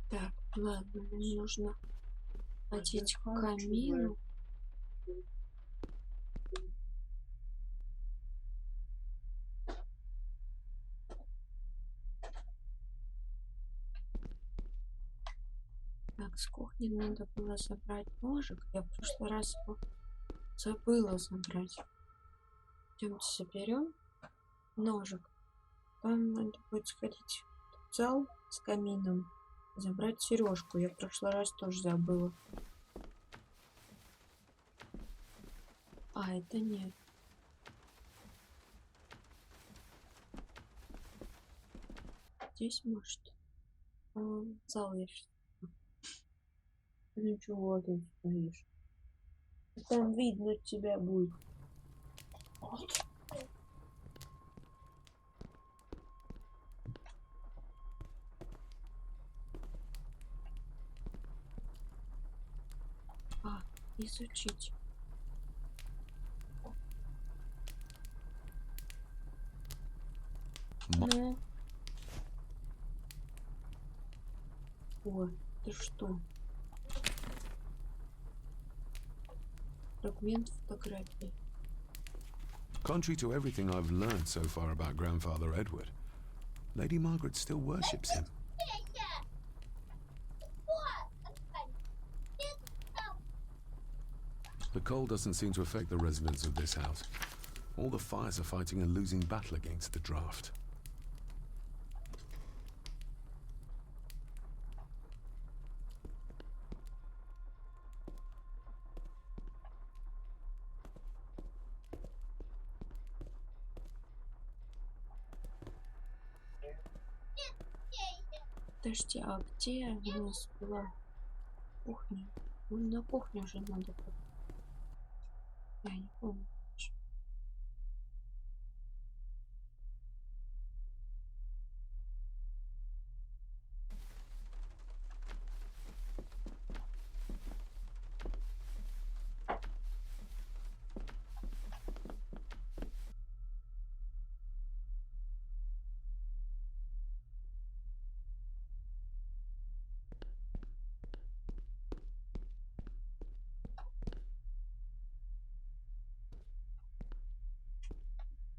Так, ладно, мне нужно одеть к камину. Так, с кухни надо было забрать ножик. Я в прошлый раз его забыла забрать. Идемте соберем ножик. Там надо будет сходить в зал с камином, забрать сережку. Я в прошлый раз тоже забыла. А, это нет. Здесь может. Зал я сейчас. Ничего, ты стоишь. Там видно тебя будет. Вот. Изучить. Ну. Ой, ты что? Фрагмент фотографии. Contrary to everything I've learned so far about Grandfather Edward, Lady Margaret still worships him. The cold doesn't seem to affect the residents of this house. All the fires are fighting a losing battle against the draft. Подожди, а где у нас была кухня? На кухню уже надо было. Я не помню.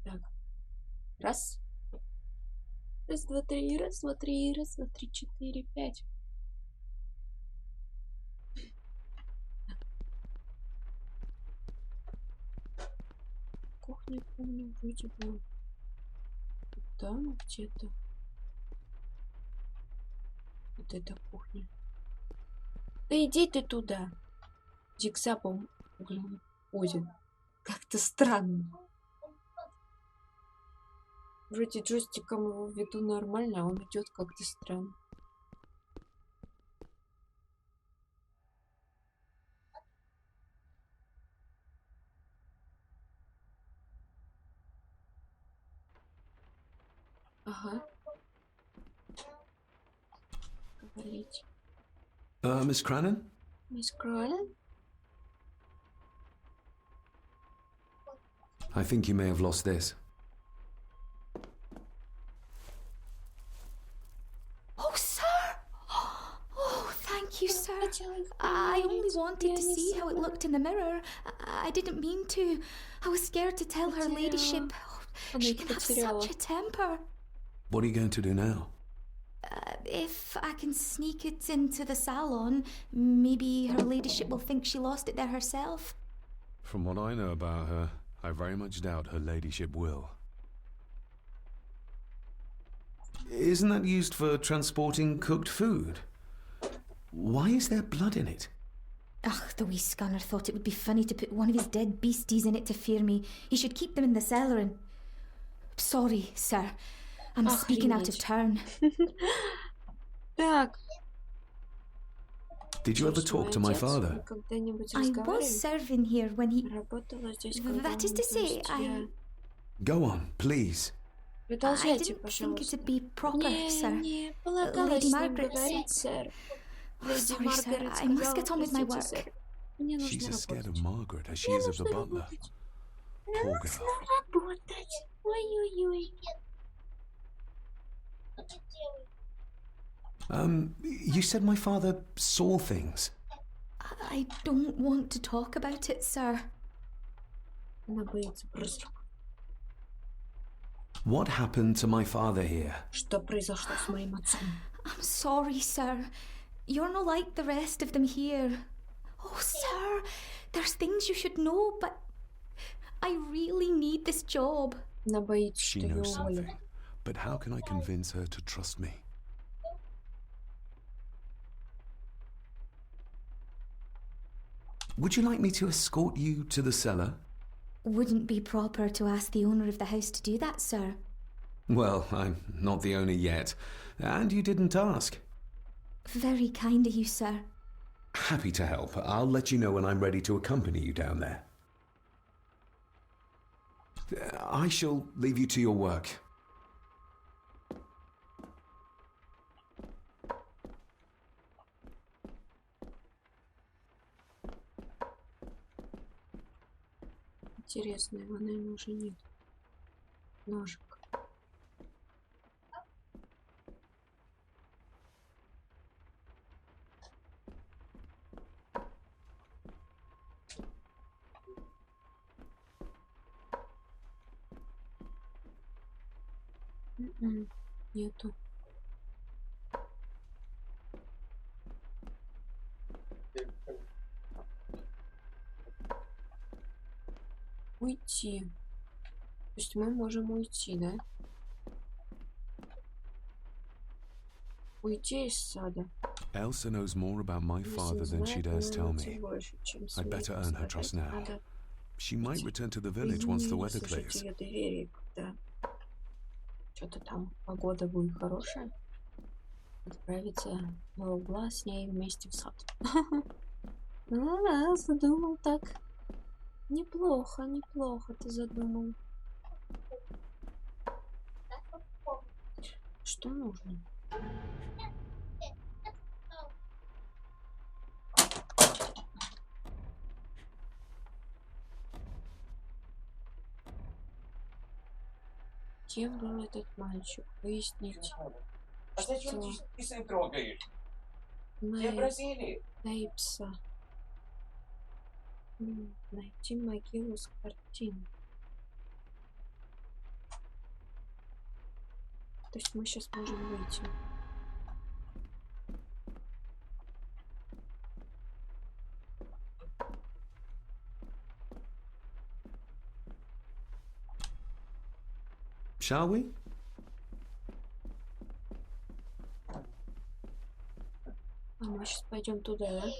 Так. Раз. Раз, два, три, раз, два, три, раз, два, три, четыре, пять. Кухня, помню, вроде бы там где-то. Вот эта кухня. Да иди ты туда. Дикса, по-моему, ходит. Как-то странно. Вроде джойстиком его веду нормально, а он идет как-то странно. Ага. Говорить. Miss Crannan? Miss Crannan? I think you may have lost this. Oh, sir! Oh, thank you, sir. I only wanted to see how it looked in the mirror. I didn't mean to. I was scared to tell her ladyship. Oh, she can have such a temper. What are you going to do now? If I can sneak it into the salon, maybe her ladyship will think she lost it there herself. From what I know about her, I very much doubt her ladyship will. Isn't that used for transporting cooked food? Why is there blood in it? Ugh, the wee scunner thought it would be funny to put one of his dead beasties in it to fear me. He should keep them in the cellar and... Sorry, sir. I'm speaking out of turn. Так. Did you ever talk to my father? I was serving here when he... That is to say, I... Go on, please. I didn't think it would be proper, sir. Lady Margaret said... Oh, sorry, sir. I must get on with my work. She's as scared of Margaret as she is of the butler. Poor girl. You said my father saw things. I don't want to talk about it, sir. Она боится просто. What happened to my father here? Что произошло с моим отцом? I'm sorry, sir. You're not like the rest of them here. Oh, sir, there's things you should know, but I really need this job. Она боится, She что ее knows уволят. something, but how can I convince her to trust me? Would you like me to escort you to the cellar? Wouldn't be proper to ask the owner of the house to do that, sir. Well, I'm not the owner yet, and you didn't ask. Very kind of you, sir. Happy to help. I'll let you know when I'm ready to accompany you down there. I shall leave you to your work. Интересно, его, наверное, уже нет. Ножик. Нету. Уйти. То есть мы можем уйти, да? Уйти из сада. Elsa knows more about my father than she dares tell me. I'd better earn her trust now. She might return to the village once the weather clears. Что-то там погода будет хорошая. Отправиться в угла с ней вместе в сад. А, задумал так. Неплохо, неплохо ты задумал. Что нужно? Кем был этот мальчик? Выяснить. А зачем ты часы трогаешь? Тебя просили? Нейпса. Найти могилу с картин. То есть мы сейчас можем выйти. Shall we? А мы сейчас пойдем туда, да?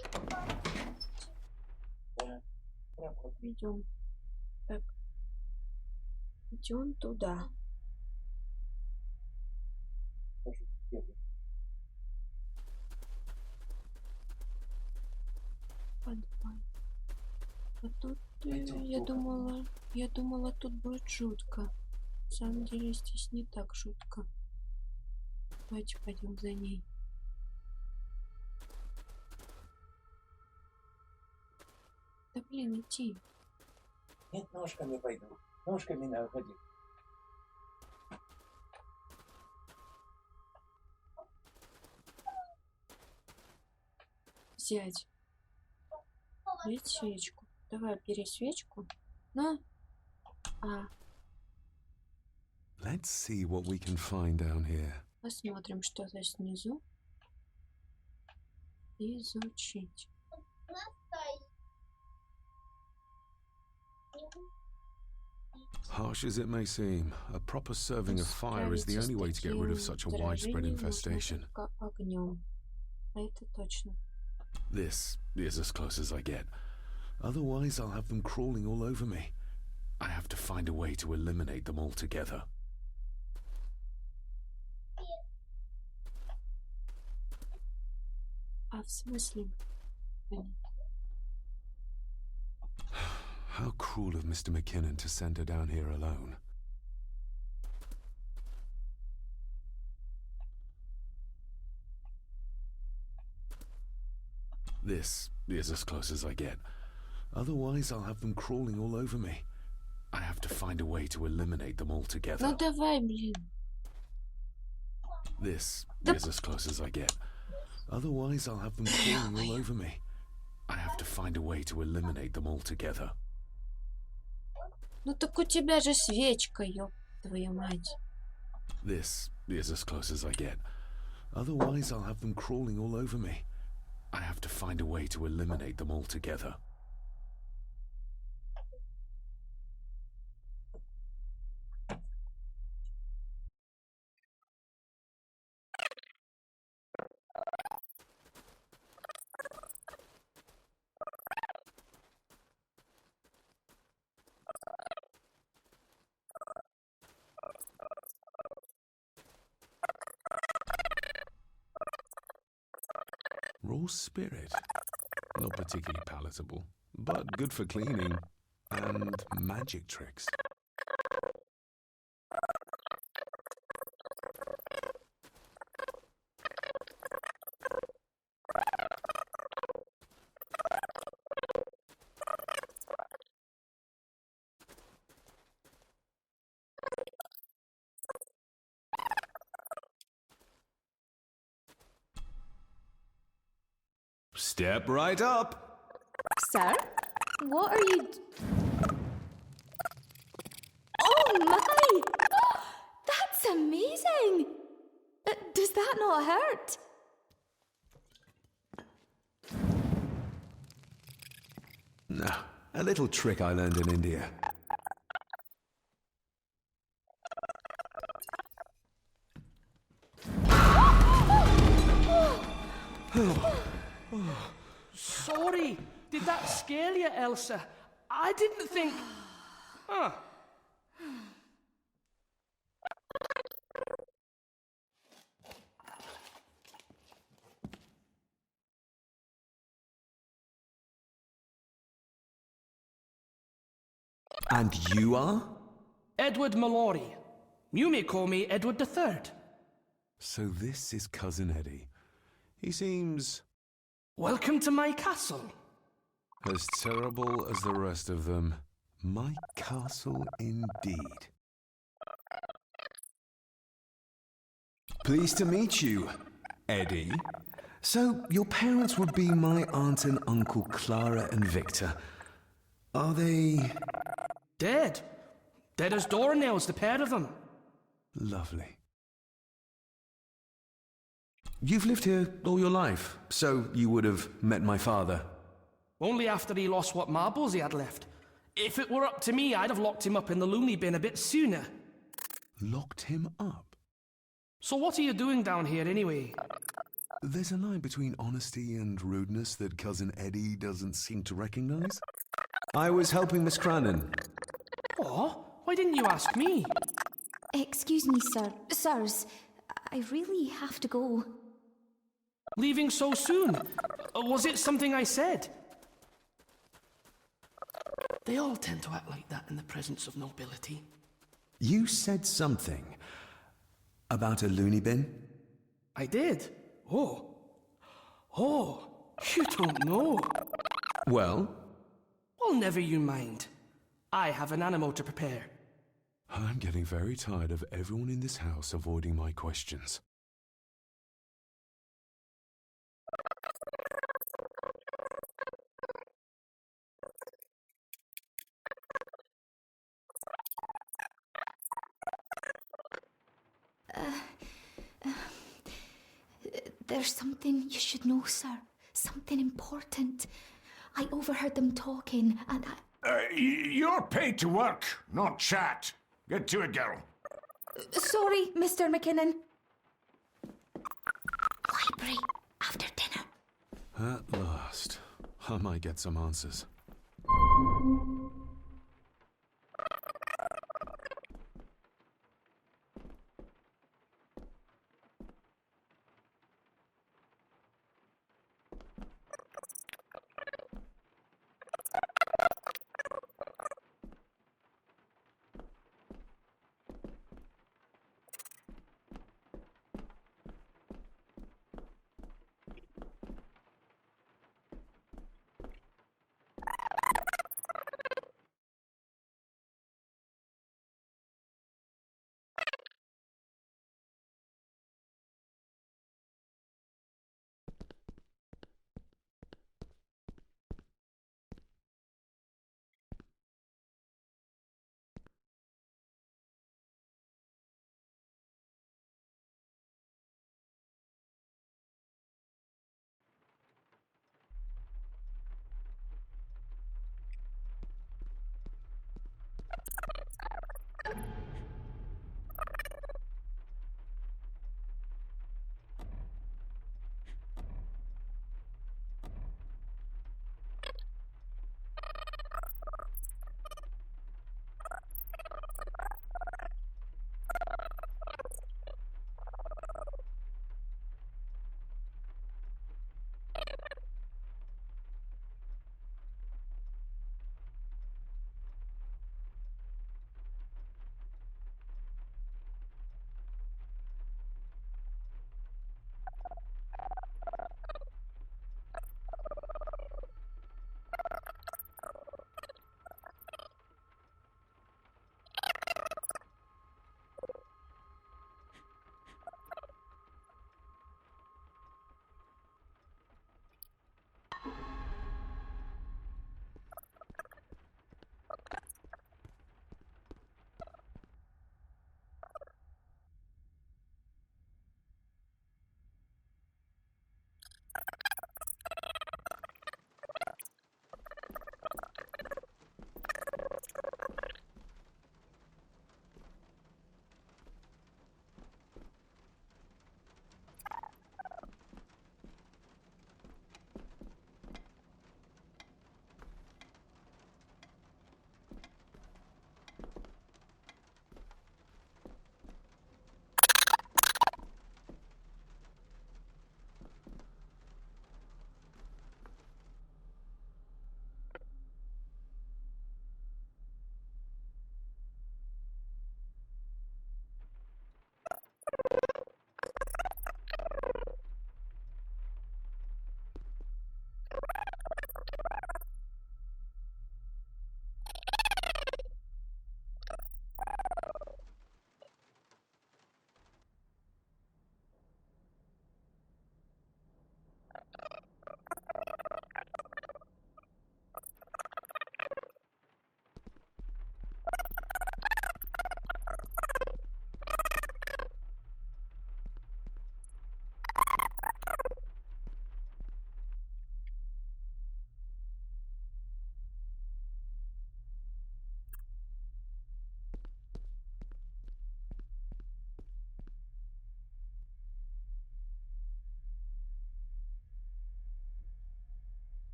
Идем. Так. Идем туда. Подвал. А тут я думала, тут будет жутко. На самом деле здесь не так жутко. Давайте пойдем за ней. Да блин, идти. Нет, ножками пойду. Ножками надо ходить. Взять. Взять свечку. Давай, бери свечку. На. А. Let's see what we can find down here. Посмотрим, что здесь снизу. Изучить. Harsh as it may seem, a proper serving of fire is the only way to get rid of such a widespread infestation. Огнем. А это точно. This is as close as I get. Otherwise, I'll have them crawling all over me. I have to find a way to eliminate them altogether. А в смысле? How cruel of Mr. McKinnon to send her down here alone. This is as close as I get. Otherwise, I'll have them crawling all over me. I have to find a way to eliminate them altogether. Ну давай, блин. This is as close as I get. Otherwise, I'll have them crawling all over me. I have to find a way to eliminate them altogether. Ну так у тебя же свечка, ёб твою мать. This is as close as I get. Otherwise, I'll have them crawling all over me. I have to find a way to eliminate them altogether. Raw spirit. Not particularly palatable, but good for cleaning. And magic tricks. Step right up. Sir? What are you... Oh my! That's amazing! Does that not hurt? No, a little trick I learned in India. Sorry, did that scare you, Elsa? I didn't think... Huh. And you are? Edward Mallory. You may call me Edward III. So this is Cousin Eddie. He seems... Welcome to my castle. as terrible as the rest of them. My castle indeed. Pleased to meet you, Eddie. So, your parents would be my aunt and uncle Clara and Victor. Are they... Dead. Dead as doornails, the pair of them. Lovely. You've lived here all your life, so you would have met my father. Only after he lost what marbles he had left. If it were up to me, I'd have locked him up in the loony bin a bit sooner. Locked him up? So what are you doing down here anyway? There's a line between honesty and rudeness that Cousin Eddie doesn't seem to recognize. I was helping Miss Crannan. Oh, why didn't you ask me? Excuse me, sir. Sirs, I really have to go. Leaving so soon? Was it something I said? They all tend to act like that in the presence of nobility. You said something about a loony bin? I did? Oh, you don't know. Well? Well, never you mind. I have an animal to prepare. I'm getting very tired of everyone in this house avoiding my questions. There's something you should know, sir. Something important. I overheard them talking, and You're paid to work, not chat. Get to it, girl. Sorry, Mr. McKinnon. Library, after dinner. At last. I might get some answers.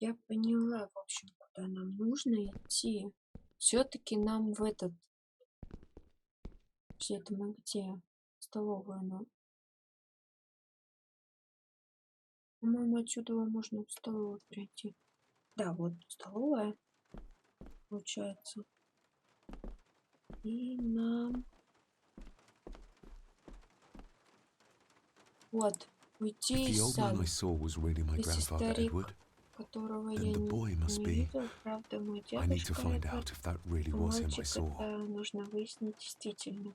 Я поняла, в общем, куда нам нужно идти. Все-таки нам в этот... Все это мы где? Столовую, но... По-моему, отсюда можно в столовую пройти. Да, вот столовая. Получается. И нам... Вот. Уйти If the из old man сада. I saw was really my Если grandfather старик, Edward, которого then я the boy must не be. видел, правда, мой I need to дедушка find это, out if that really а was him I мальчик saw. это нужно выяснить действительно.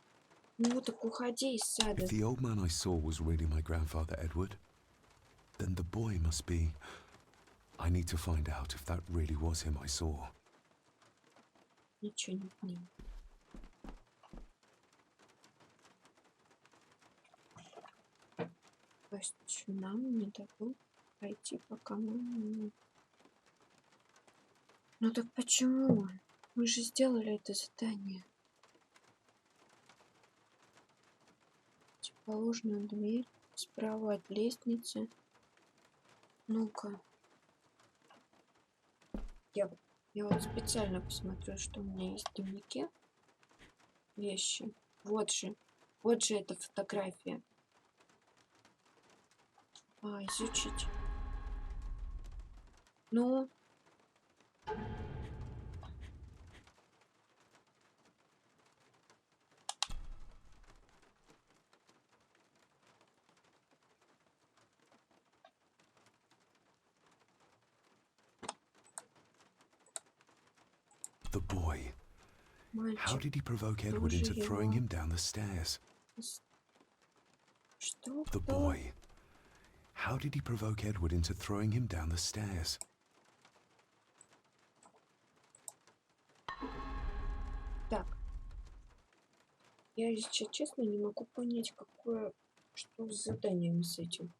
Ну так уходи из сада. If the old man I saw was really my grandfather Edward, then the boy must be. I need to find out if that really was him I saw. Ничего не понимаю. То есть нам не дадут пройти, пока мы... Ну так почему? Мы же сделали это задание. Противоположную дверь справа от лестницы. Ну-ка. Я вот специально посмотрю, что у меня есть в дневнике. Вещи. Вот же эта фотография. Изучить. Ну. The boy. Мальчик. How did he provoke Edward into throwing him down the stairs? Что? The boy. How did he provoke Edward into throwing him down the stairs? Так. Я сейчас честно не могу понять, что с заданием с этим.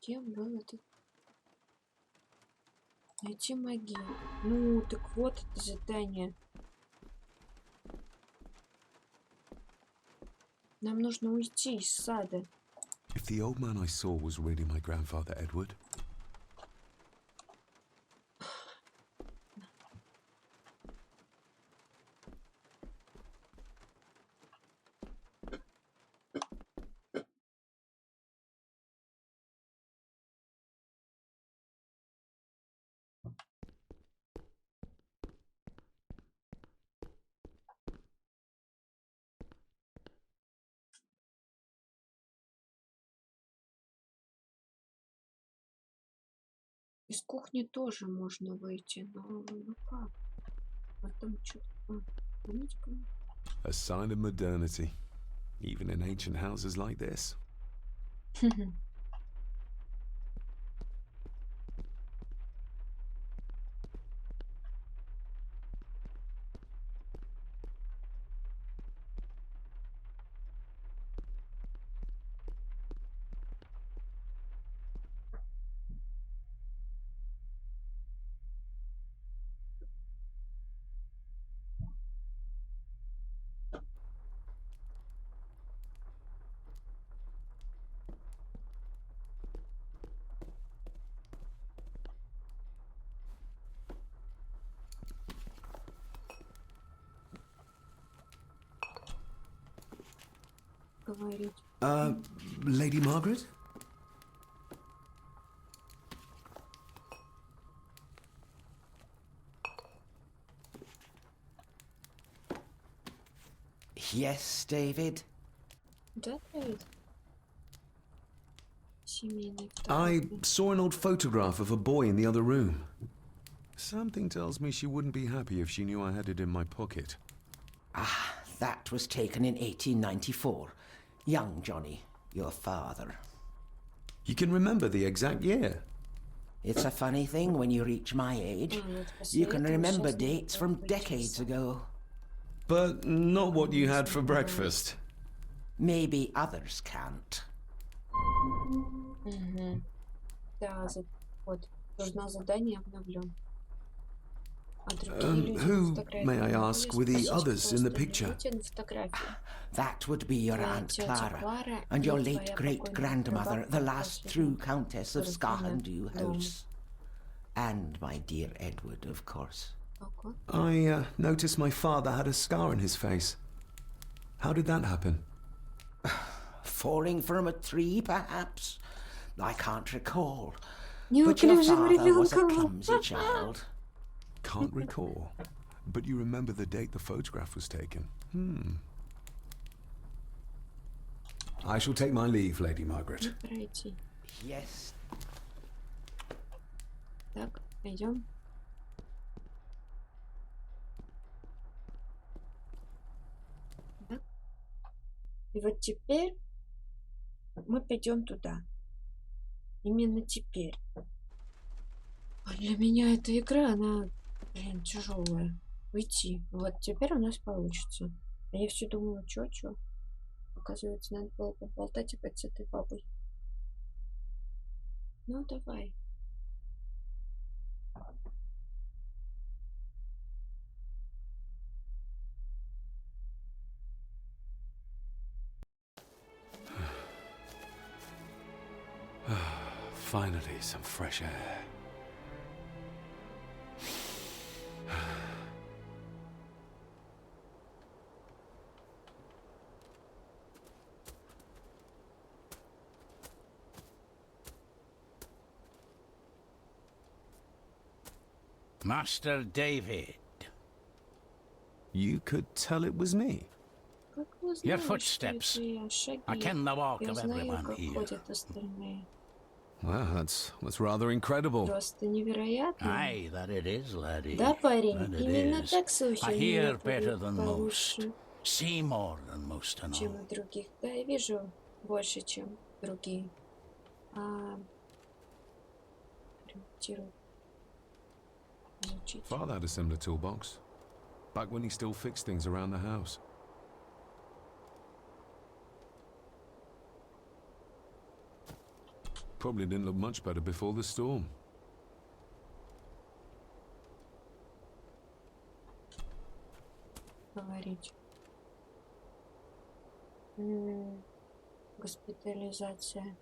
Где был этот? Найти могилу. Ну, так вот это задание. Нам нужно уйти из сада. If the old man I saw was really my grandfather Edward, Из кухни тоже можно выйти, но ну как? Потом что-то... a sign of modernity, even in ancient houses like this. Говорить. Lady Margaret? Yes, David? Да, Дэвид? Семейный I фотографии. saw an old photograph of a boy in the other room. Something tells me she wouldn't be happy if she knew I had it in my pocket. Ah, that was taken in 1894. Young Johnny, your father. You can remember the exact year. It's a funny thing when you reach my age. You can remember dates from decades ago. But not what you had for breakfast. Maybe others can't. Угу. Да, вот. Журнал заданий обновлен. А другие люди на Who, фотографии may I могу ask, я were the спросить, others кто in the остальные picture? люди на фотографии? That would be your Твоя Aunt тетя Clara Клара and и your твоя late покойная great-grandmother, the прабабка, last последняя, true Countess of которая Scarlendew дома. House. And my dear Edward, of course. Ого. I noticed my father had a scar on his face. How did that happen? Falling from a tree, perhaps? I can't recall. But your Неуклюжим father was a ребенком. clumsy child. Can't recall. But you remember the date the photograph was taken? I shall take my leave, Lady Margaret. Пройти. Yes. Так, пойдем. Да. И вот теперь мы пойдем туда. Именно теперь. А для меня эта игра, она, блин, тяжелая. Уйти. Вот теперь у нас получится. А я все думала, чё. Оказывается, надо было поболтать опять с этой бабой. Ну, давай. Finally, some fresh air. Master David. You could tell it was me. Как вы Your знаете, footsteps. что это я? Шаги. I ken the walk Я of знаю, everyone как here. ходят остальные. Wow, that's rather incredible. Просто невероятно. Aye, that it is, laddie. Да, парень, That it именно is. так слушай. I меня hear better than получше, most. See more than most and чем all. у других. Да, я вижу больше, чем другие. Ремонтирую. Изучить. Father had a similar toolbox. Back when he still fixed things around the house. Probably didn't look much better before the storm. Говорить. Госпитализация.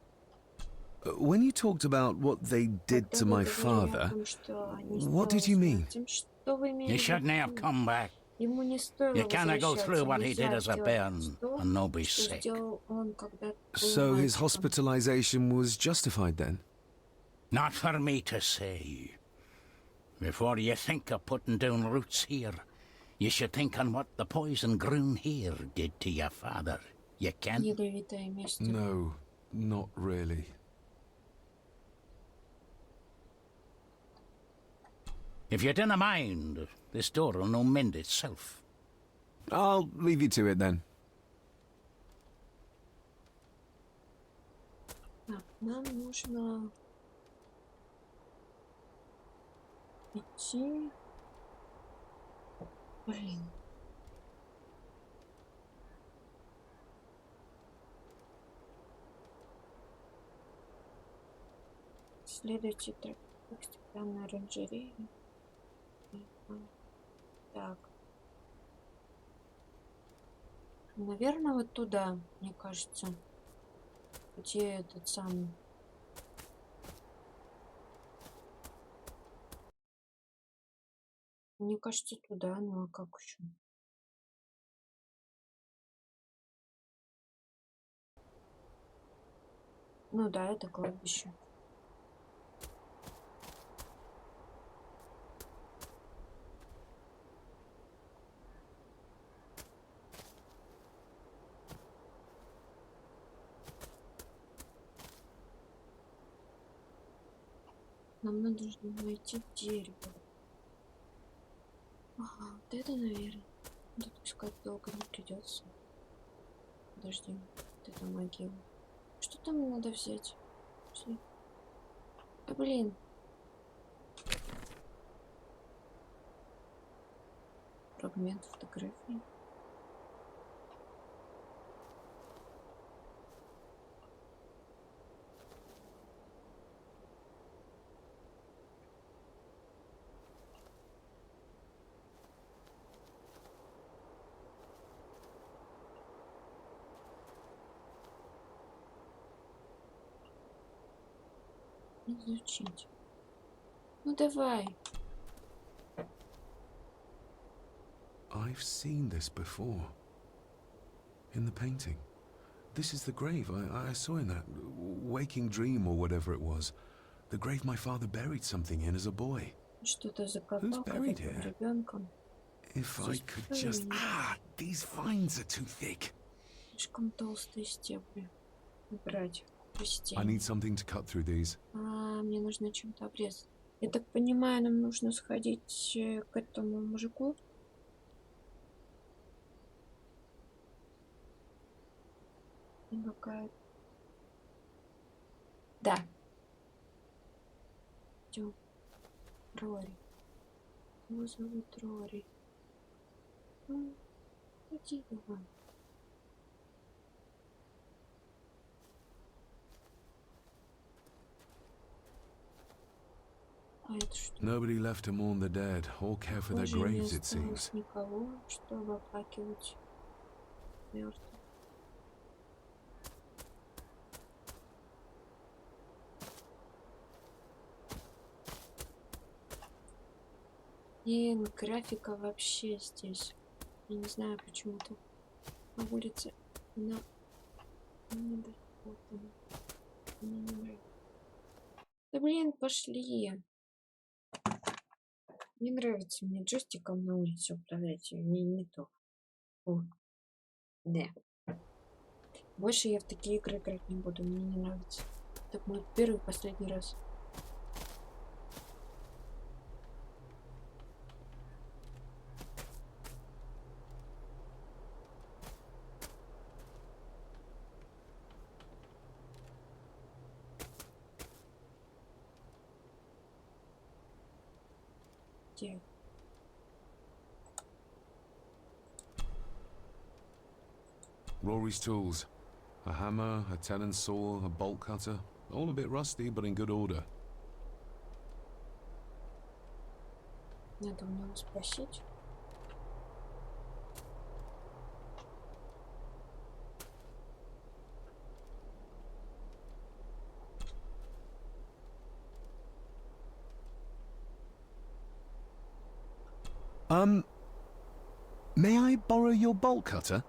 When you talked about what they did Когда to вы my говорили о father, том, что они what did сделали you с mean? Мартином, что вы имели You в shouldn't have виду? come back. Ему не стоило You can't go through возвращаться. what he did Нельзя as a делать bairn то, and no be что sick. сделал он, когда был So his мальчиком. hospitalization was justified then? Not for me to say. Before you think of putting down roots here, you should think on what the poison grown here did to your father. You can? Ядовитое место. No, not really. If you dinna mind, this door will no mend itself. I'll leave you to it then. Так, нам нужно идти. Блин. Следуйте тропе к стеклянной оранжерее. Так. Наверное, вот туда, мне кажется. Где этот самый... Мне кажется, туда, ну а как еще? Ну да, это кладбище. Нам надо найти дерево. Ага, вот это, наверное. Тут искать долго не придется. Подожди, вот это могила. Что там надо взять? Пошли. Да блин. Фрагмент фотографии. изучить. Ну давай. I've seen this before. In the painting. This is the grave I saw in that waking dream or whatever it was. The grave my father buried something in as a boy. Что-то закопал buried когда-то here? ребенком. If I could just... these vines are too thick. Слишком толстые стебли. Убрать I растения. need something to cut through these. Мне нужно чем-то обрезать. Я так понимаю, нам нужно сходить к этому мужику. Какая... Да. Идем. Рори. Его зовут Рори. Ну, иди давай. А это что? Nobody left to mourn the dead or care for their Тоже не graves, it осталось seems. никого, чтобы оплакивать мертвых. И графика вообще здесь. Я не знаю, почему-то на улице она не доработана. Мне не нравится. Да блин, пошли. Не нравится мне джойстиком на улице управлять. Мне не то. О. Да. Больше я в такие игры играть не буду. Мне не нравится. Так мой первый и последний раз. Где? Rory's tools. A hammer, a tenon saw, a bolt cutter. All a bit rusty, but in good order. Надо у него спросить. May I borrow your bolt cutter?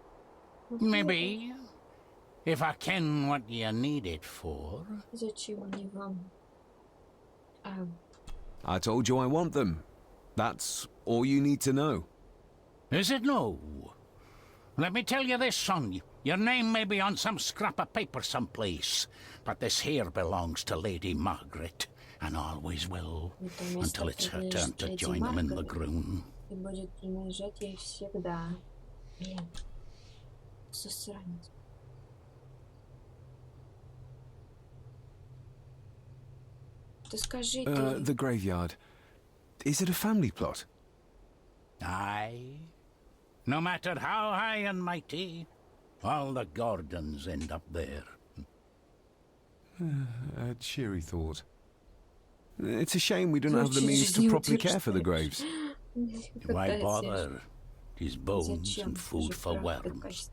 Maybe. If I ken what you need it for. Зачем они вам? I told you I want them. That's all you need to know. Is it no? Let me tell you this, son. Your name may be on some scrap of paper someplace, but this here belongs to Lady Margaret, and always will, until it's her turn to join them in the groom. И будет принадлежать ей всегда. Блин. Засранец. Ты скажи, ты... The graveyard. Is it a family plot? Aye. No matter how high and mighty, all the Gordons end up there. A cheery thought. It's a shame we don't have the means to properly care for the graves. Why bother? Tis bones and food for worms.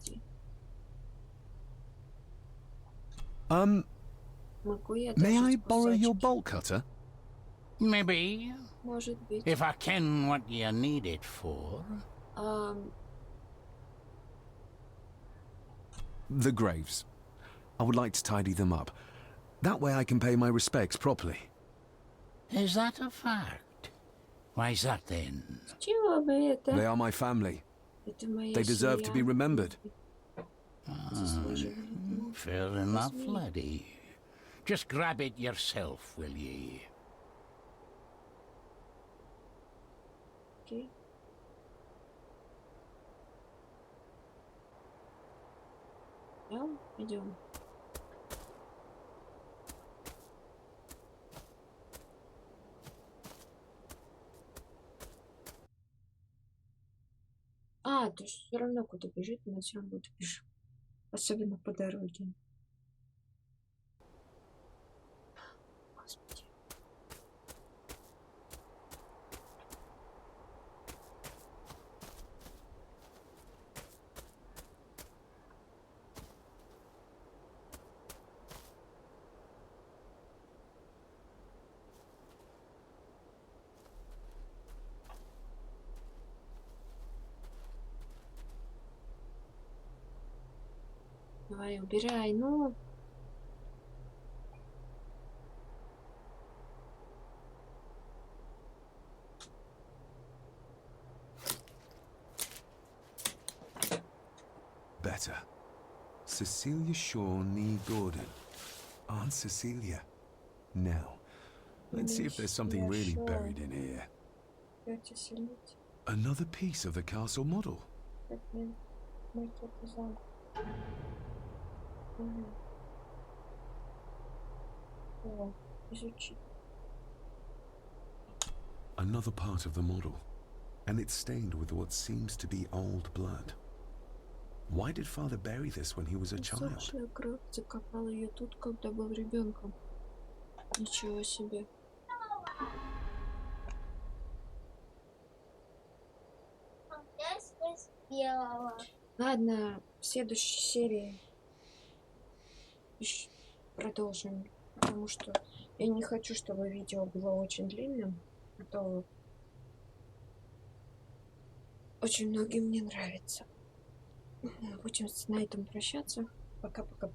May I borrow your bolt cutter? Maybe. Может быть. If I ken what you need it for. The graves. I would like to tidy them up. That way I can pay my respects properly. Is that a fact? Why's that then? Чего бы это? They are my family. Это моя They deserve to be семья. remembered. Fair enough, laddie. Just grab it yourself, will ye? Окей. Да, идем. То есть все равно куда бежит, мы все равно куда бежим. Особенно по дороге. Господи. Давай, убирай, ну. Better. Cecilia Shaw Nee Gordon. Aunt Cecilia. Now, let's see if there's something really buried in here. Another piece of the castle model. Another part of the model, and it's stained with what seems to be old blood. Why did father bury this when he was a child? Усопшая кровь закопала ее тут, когда был ребенком. Ничего себе. Ладно, в следующей серии продолжим, потому что я не хочу, чтобы видео было очень длинным, а то очень многим не нравится. Будем на этом прощаться. Пока-пока.